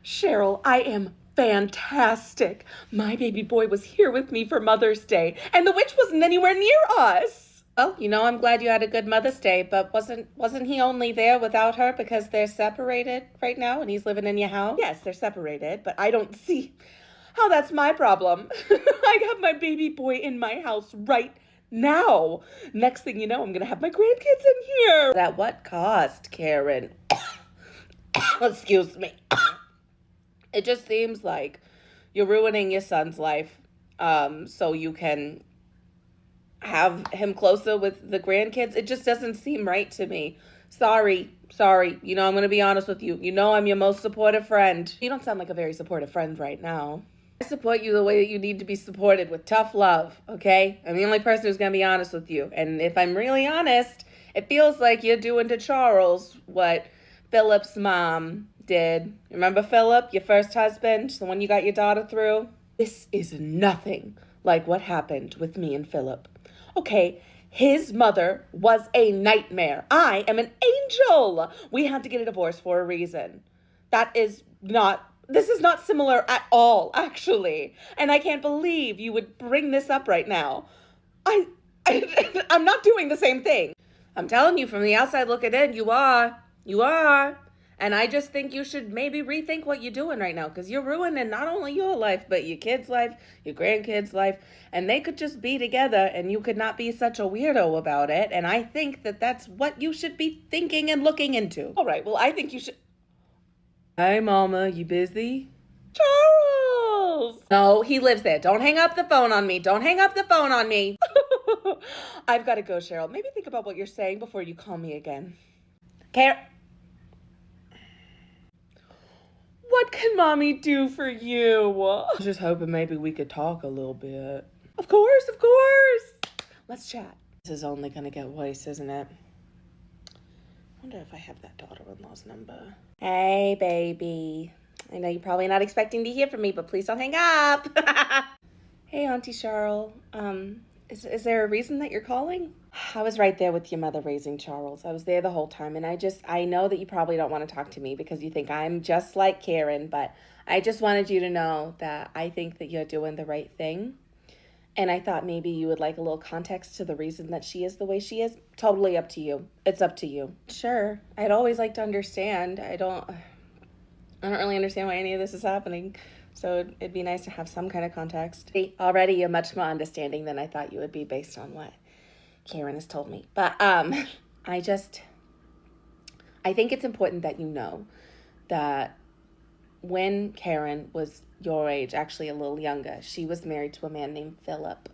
Cheryl, I am fantastic. My baby boy was here with me for Mother's Day, and the witch wasn't anywhere near us. Well, I'm glad you had a good Mother's Day, but wasn't he only there without her because they're separated right now and he's living in your house? Yes, they're separated, but I don't see how that's my problem. I have my baby boy in my house right now. Next thing you know, I'm gonna have my grandkids in here. At what cost, Karen? Excuse me. It just seems like you're ruining your son's life so you can have him closer with the grandkids. It just doesn't seem right to me. Sorry. I'm going to be honest with you. I'm your most supportive friend. You don't sound like a very supportive friend right now. I support you the way that you need to be supported, with tough love, okay? I'm the only person who's going to be honest with you. And if I'm really honest, it feels like you're doing to Charles what Philip's mom did. Remember Philip, your first husband, the one you got your daughter through? This is nothing like what happened with me and Philip. Okay, his mother was a nightmare. I am an angel. We had to get a divorce for a reason. This is not similar at all, actually. And I can't believe you would bring this up right now. I'm not doing the same thing. I'm telling you, from the outside looking in, you are. And I just think you should maybe rethink what you're doing right now, because you're ruining not only your life, but your kids' life, your grandkids' life, and they could just be together and you could not be such a weirdo about it. And I think that that's what you should be thinking and looking into. All right, well, I think you should... Hi, Mama, you busy? Charles! No, he lives there. Don't hang up the phone on me. I've got to go, Cheryl. Maybe think about what you're saying before you call me again. What can Mommy do for you? I was just hoping maybe we could talk a little bit. Of course. Let's chat. This is only gonna get worse, isn't it? I wonder if I have that daughter-in-law's number. Hey, baby. I know you're probably not expecting to hear from me, but please don't hang up. Hey, Auntie Cheryl. Is there a reason that you're calling? I was right there with your mother raising Charles. I was there the whole time, and I know that you probably don't want to talk to me because you think I'm just like Karen, but I just wanted you to know that I think that you're doing the right thing. And I thought maybe you would like a little context to the reason that she is the way she is. Totally up to you. It's up to you. Sure. I'd always like to understand. I don't really understand why any of this is happening. So it'd be nice to have some kind of context. Already you're much more understanding than I thought you would be based on what Karen has told me. But I think it's important that you know that when Karen was your age, actually a little younger, she was married to a man named Philip.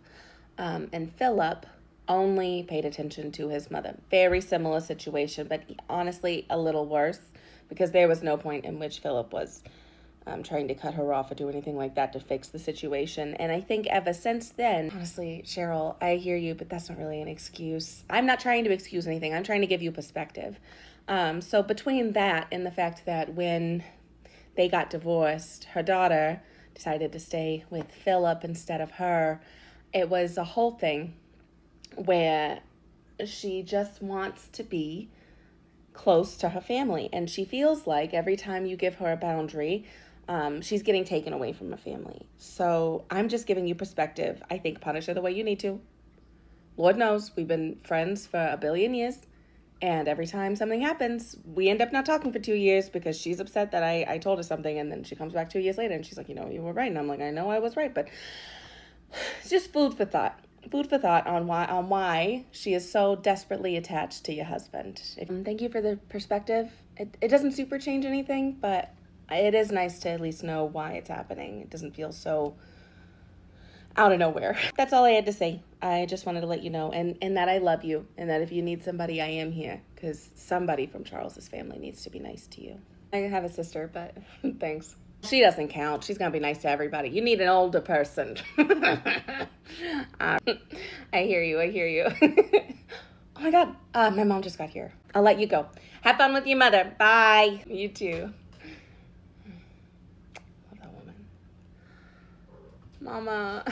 And Philip only paid attention to his mother. Very similar situation, but honestly a little worse, because there was no point in which Philip was trying to cut her off or do anything like that to fix the situation. And I think ever since then, honestly, Cheryl, I hear you, but that's not really an excuse. I'm not trying to excuse anything. I'm trying to give you perspective. So between that and the fact that when they got divorced, her daughter decided to stay with Philip instead of her, it was a whole thing where she just wants to be close to her family. And she feels like every time you give her a boundary, she's getting taken away from her family. So I'm just giving you perspective. I think punish her the way you need to. Lord knows, we've been friends for a billion years. And every time something happens, we end up not talking for 2 years because she's upset that I told her something. And then she comes back 2 years later and she's like, you were right. And I'm like, I know I was right. But it's just food for thought. On why she is so desperately attached to your husband. Thank you for the perspective. It doesn't super change anything, but it is nice to at least know why it's happening. It doesn't feel so out of nowhere. That's all I had to say. I just wanted to let you know, and that I love you, and that if you need somebody, I am here, because somebody from Charles's family needs to be nice to you. I have a sister, but thanks. She doesn't count. She's going to be nice to everybody. You need an older person. I hear you. Oh my God. My mom just got here. I'll let you go. Have fun with your mother. Bye. You too. Love that woman. Mama.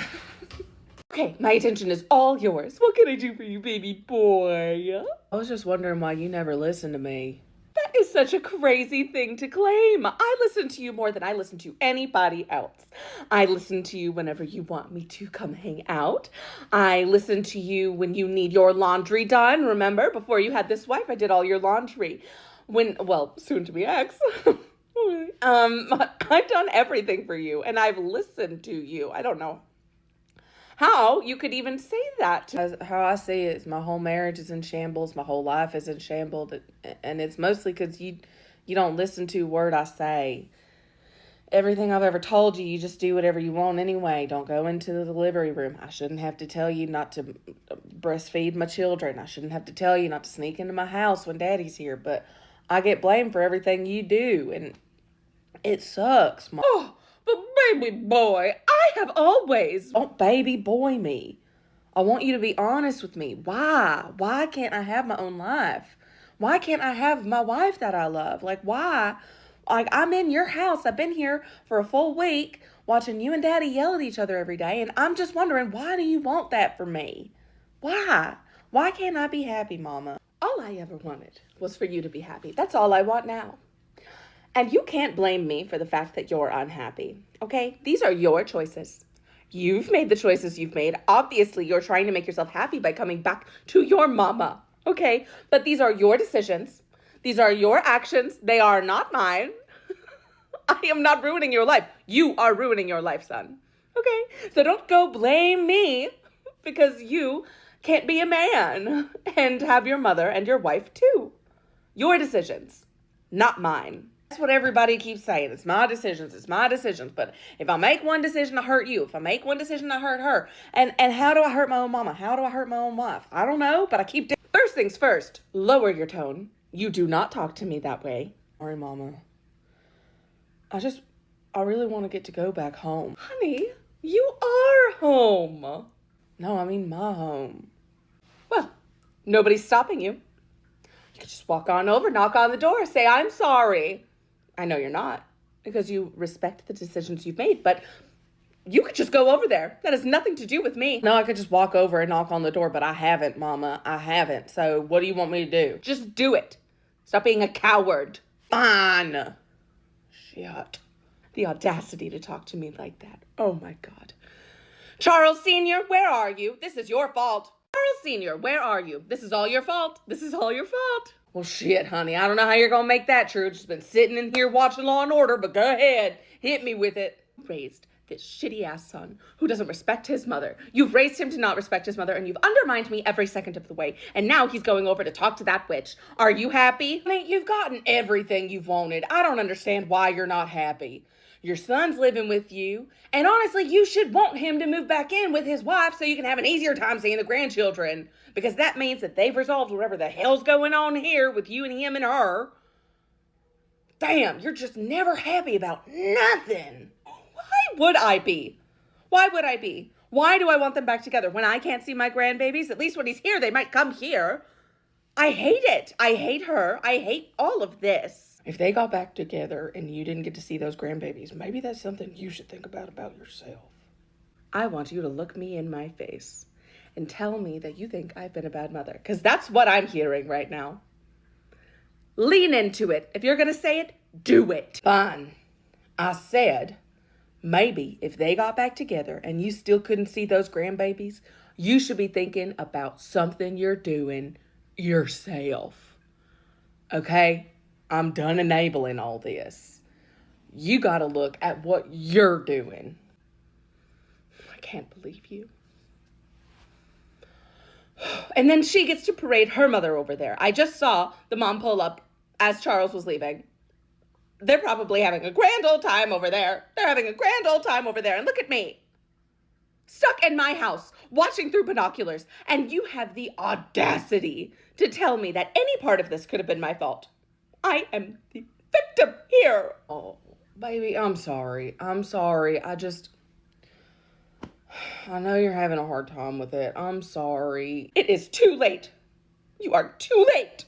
Okay, my attention is all yours. What can I do for you, baby boy? I was just wondering why you never listened to me. That is such a crazy thing to claim. I listen to you more than I listen to anybody else. I listen to you whenever you want me to come hang out. I listen to you when you need your laundry done. Remember, before you had this wife, I did all your laundry. Soon to be ex. I've done everything for you, and I've listened to you. I don't know how you could even say that. How I see it is my whole marriage is in shambles. My whole life is in shambles. And it's mostly because you don't listen to a word I say. Everything I've ever told you, you just do whatever you want anyway. Don't go into the delivery room. I shouldn't have to tell you not to breastfeed my children. I shouldn't have to tell you not to sneak into my house when Daddy's here. But I get blamed for everything you do. And it sucks, Mom. Oh, but baby boy, I have always... Don't baby boy me. I want you to be honest with me. Why? Why can't I have my own life? Why can't I have my wife that I love? Like, why? Like, I'm in your house. I've been here for a full week watching you and Daddy yell at each other every day. And I'm just wondering, why do you want that for me? Why? Why can't I be happy, Mama? All I ever wanted was for you to be happy. That's all I want now. And you can't blame me for the fact that you're unhappy, okay? These are your choices. You've made the choices you've made. Obviously, you're trying to make yourself happy by coming back to your mama, okay? But these are your decisions. These are your actions. They are not mine. I am not ruining your life. You are ruining your life, son, okay? So don't go blame me because you can't be a man and have your mother and your wife too. Your decisions, not mine. That's what everybody keeps saying. It's my decisions. It's my decisions. But if I make one decision, I hurt you. If I make one decision, I hurt her. And how do I hurt my own mama? How do I hurt my own wife? I don't know, but I keep doing. First things first, lower your tone. You do not talk to me that way. Sorry, Mama. I really want to get to go back home. Honey, you are home. No, I mean my home. Well, nobody's stopping you. You could just walk on over, knock on the door, say, I'm sorry. I know you're not, because you respect the decisions you've made, but you could just go over there. That has nothing to do with me. No, I could just walk over and knock on the door, but I haven't, Mama. I haven't. So what do you want me to do? Just do it. Stop being a coward. Fine. Shit. The audacity to talk to me like that. Oh my God. Charles Sr., where are you? This is your fault. Charles Sr., where are you? This is all your fault. This is all your fault. Well, shit, honey. I don't know how you're going to make that true. Just been sitting in here watching Law & Order, but go ahead. Hit me with it. Raised this shitty-ass son who doesn't respect his mother. You've raised him to not respect his mother, and you've undermined me every second of the way. And now he's going over to talk to that witch. Are you happy? Honey, you've gotten everything you've wanted. I don't understand why you're not happy. Your son's living with you, and honestly, you should want him to move back in with his wife so you can have an easier time seeing the grandchildren, because that means that they've resolved whatever the hell's going on here with you and him and her. Damn, you're just never happy about nothing. Why would I be? Why would I be? Why do I want them back together when I can't see my grandbabies? At least when he's here, they might come here. I hate it. I hate her. I hate all of this. If they got back together and you didn't get to see those grandbabies, maybe that's something you should think about yourself. I want you to look me in my face and tell me that you think I've been a bad mother, because that's what I'm hearing right now. Lean into it. If you're going to say it, do it. Fine. I said, maybe if they got back together and you still couldn't see those grandbabies, you should be thinking about something you're doing yourself. Okay? I'm done enabling all this. You got to look at what you're doing. I can't believe you. And then she gets to parade her mother over there. I just saw the mom pull up as Charles was leaving. They're probably having a grand old time over there. They're having a grand old time over there. And look at me, stuck in my house, watching through binoculars. And you have the audacity to tell me that any part of this could have been my fault. I am the victim here. Oh, baby, I'm sorry. I know you're having a hard time with it. I'm sorry. It is too late. You are too late.